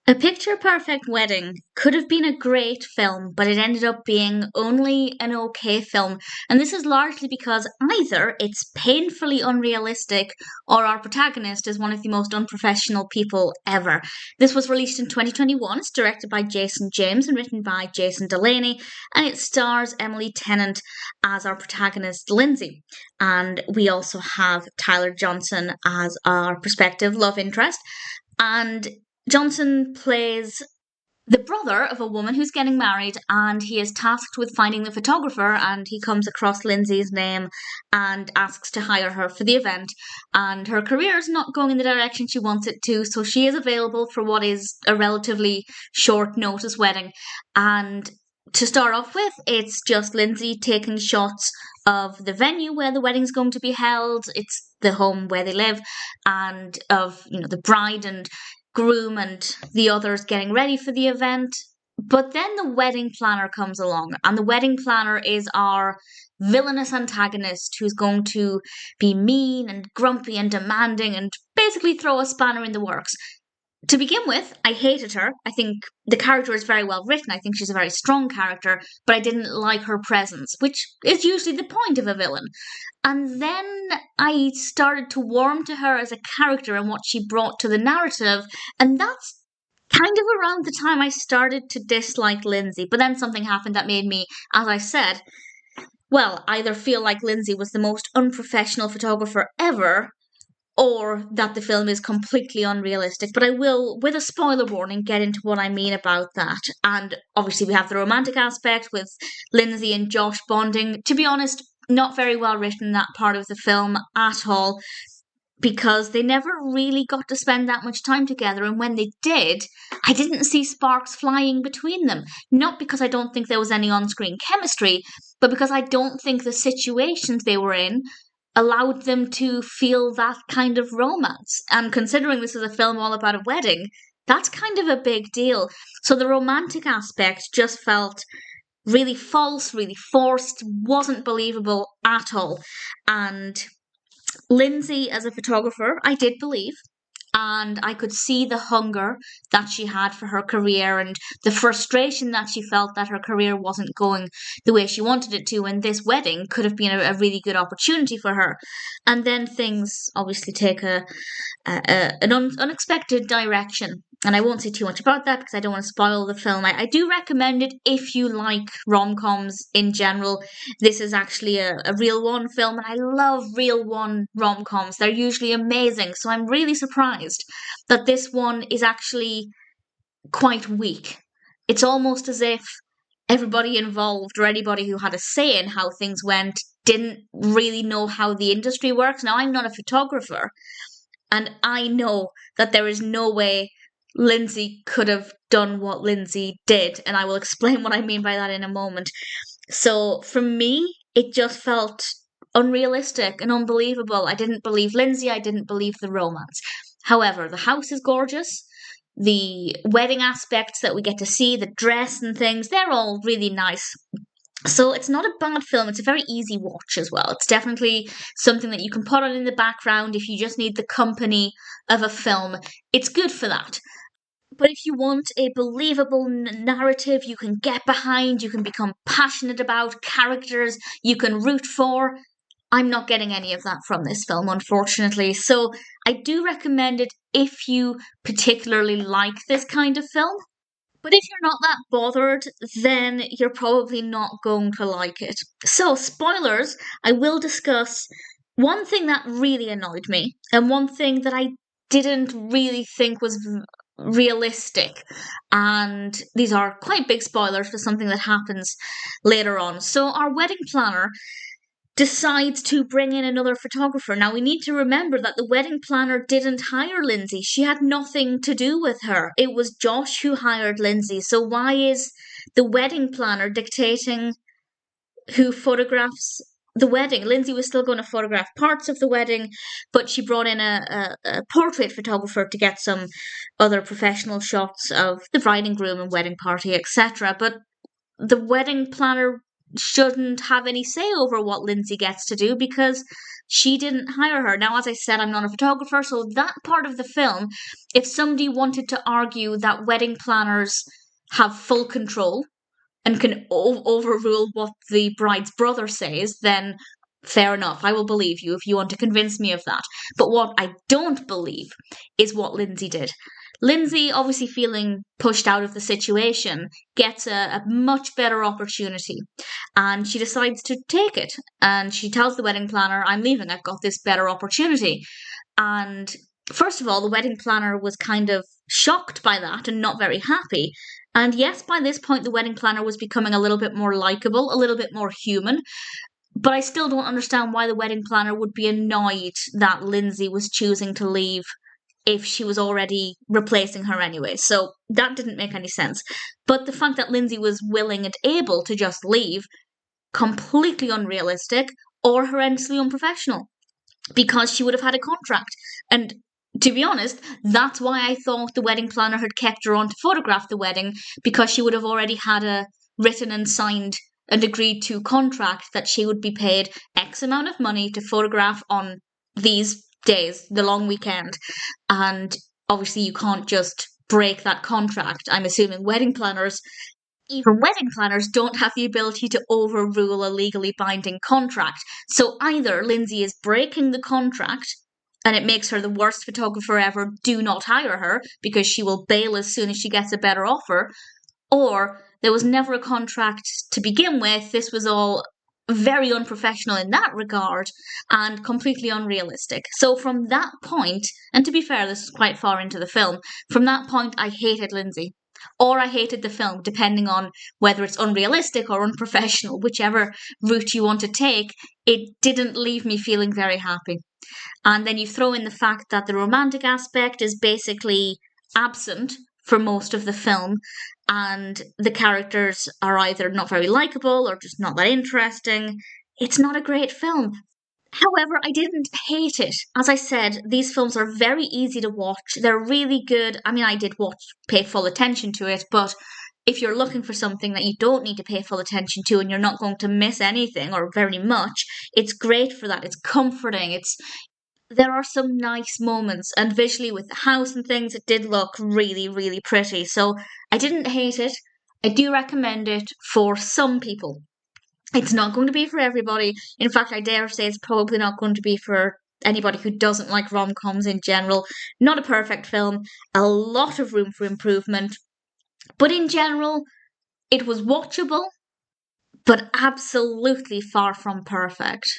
A Picture Perfect Wedding could have been a great film, but it ended up being only an okay film. And this is largely because either it's painfully unrealistic or our protagonist is one of the most unprofessional people ever. This was released in 2021. It's directed by Jason James and written by Jason Delaney, and it stars Emily Tennant as our protagonist, Lindsey. And we also have Tyler Johnson as our prospective love interest. And Johnson plays the brother of a woman who's getting married, and he is tasked with finding the photographer, and he comes across Lindsay's name and asks to hire her for the event. And her career is not going in the direction she wants it to, so she is available for what is a relatively short notice wedding. And to start off with, it's just Lindsay taking shots of the venue where the wedding's going to be held. It's the home where they live, and of the bride and groom and the others getting ready for the event. But then the wedding planner comes along, and the wedding planner is our villainous antagonist who's going to be mean and grumpy and demanding and basically throw a spanner in the works. To begin with, I hated her. I think the character is very well written. I think she's a very strong character, but I didn't like her presence, which is usually the point of a villain. And then I started to warm to her as a character and what she brought to the narrative, and that's kind of around the time I started to dislike Lindsay. But then something happened that made me, as I said, well, either feel like Lindsay was the most unprofessional photographer ever, or that the film is completely unrealistic. But I will, with a spoiler warning, get into what I mean about that. And obviously we have the romantic aspect with Lindsay and Josh bonding. To be honest, not very well written, that part of the film at all, because they never really got to spend that much time together. And when they did, I didn't see sparks flying between them. Not because I don't think there was any on-screen chemistry, but because I don't think the situations they were in allowed them to feel that kind of romance. And considering this is a film all about a wedding, that's kind of a big deal. So the romantic aspect just felt really false, really forced, wasn't believable at all. And Lindsay, as a photographer, I did believe. And I could see the hunger that she had for her career and the frustration that she felt that her career wasn't going the way she wanted it to. And this wedding could have been a really good opportunity for her. And then things obviously take an unexpected direction. And I won't say too much about that because I don't want to spoil the film. I do recommend it if you like rom-coms in general. This is actually a Reel One film, and I love Reel One rom-coms. They're usually amazing, so I'm really surprised that this one is actually quite weak. It's almost as if everybody involved or anybody who had a say in how things went didn't really know how the industry works. Now, I'm not a photographer, and I know that there is no way Lindsay could have done what Lindsay did, and I will explain what I mean by that in a moment. So for me, it just felt unrealistic and unbelievable. I didn't believe Lindsay, I didn't believe the romance. However, the house is gorgeous. The wedding aspects that we get to see, the dress and things, they're all really nice. So it's not a bad film. It's a very easy watch as well. It's definitely something that you can put on in the background if you just need the company of a film. It's good for that. But if you want a believable narrative you can get behind, you can become passionate about, characters you can root for, I'm not getting any of that from this film, unfortunately. So I do recommend it if you particularly like this kind of film. But if you're not that bothered, then you're probably not going to like it. So, spoilers, I will discuss one thing that really annoyed me, and one thing that I didn't really think was realistic. And these are quite big spoilers for something that happens later on. So, our wedding planner decides to bring in another photographer. Now, we need to remember that the wedding planner didn't hire Lindsay. She had nothing to do with her. It was Josh who hired Lindsay. So why is the wedding planner dictating who photographs the wedding? Lindsay was still going to photograph parts of the wedding, but she brought in a portrait photographer to get some other professional shots of the bride and groom and wedding party, etc. But the wedding planner shouldn't have any say over what Lindsey gets to do because she didn't hire her. Now, as I said, I'm not a photographer, so that part of the film, if somebody wanted to argue that wedding planners have full control and can overrule what the bride's brother says, then fair enough. I will believe you if you want to convince me of that. But what I don't believe is what Lindsey did. Lindsey, obviously feeling pushed out of the situation, gets a much better opportunity and she decides to take it. And she tells the wedding planner, I'm leaving, I've got this better opportunity. And first of all, the wedding planner was kind of shocked by that and not very happy. And yes, by this point, the wedding planner was becoming a little bit more likable, a little bit more human. But I still don't understand why the wedding planner would be annoyed that Lindsey was choosing to leave if she was already replacing her anyway. So that didn't make any sense. But the fact that Lindsey was willing and able to just leave, completely unrealistic or horrendously unprofessional, because she would have had a contract. And to be honest, that's why I thought the wedding planner had kept her on to photograph the wedding, because she would have already had a written and signed and agreed to contract that she would be paid X amount of money to photograph on these days, the long weekend. And obviously you can't just break that contract. I'm assuming even wedding planners don't have the ability to overrule a legally binding contract. So either Lindsey is breaking the contract and it makes her the worst photographer ever, do not hire her because she will bail as soon as she gets a better offer, or there was never a contract to begin with. This was all very unprofessional in that regard and completely unrealistic. So from that point, and to be fair, this is quite far into the film, from that point I hated Lindsey. Or I hated the film, depending on whether it's unrealistic or unprofessional, whichever route you want to take. It didn't leave me feeling very happy. And then you throw in the fact that the romantic aspect is basically absent for most of the film, and the characters are either not very likable or just not that interesting. It's not a great film. However, I didn't hate it. As I said, these films are very easy to watch. They're really good. I mean, I did pay full attention to it, but if you're looking for something that you don't need to pay full attention to and you're not going to miss anything or very much, it's great for that. It's comforting. There are some nice moments, and visually with the house and things, it did look really, really pretty. So I didn't hate it. I do recommend it for some people. It's not going to be for everybody. In fact, I dare say it's probably not going to be for anybody who doesn't like rom-coms in general. Not a perfect film, a lot of room for improvement. But in general, it was watchable, but absolutely far from perfect.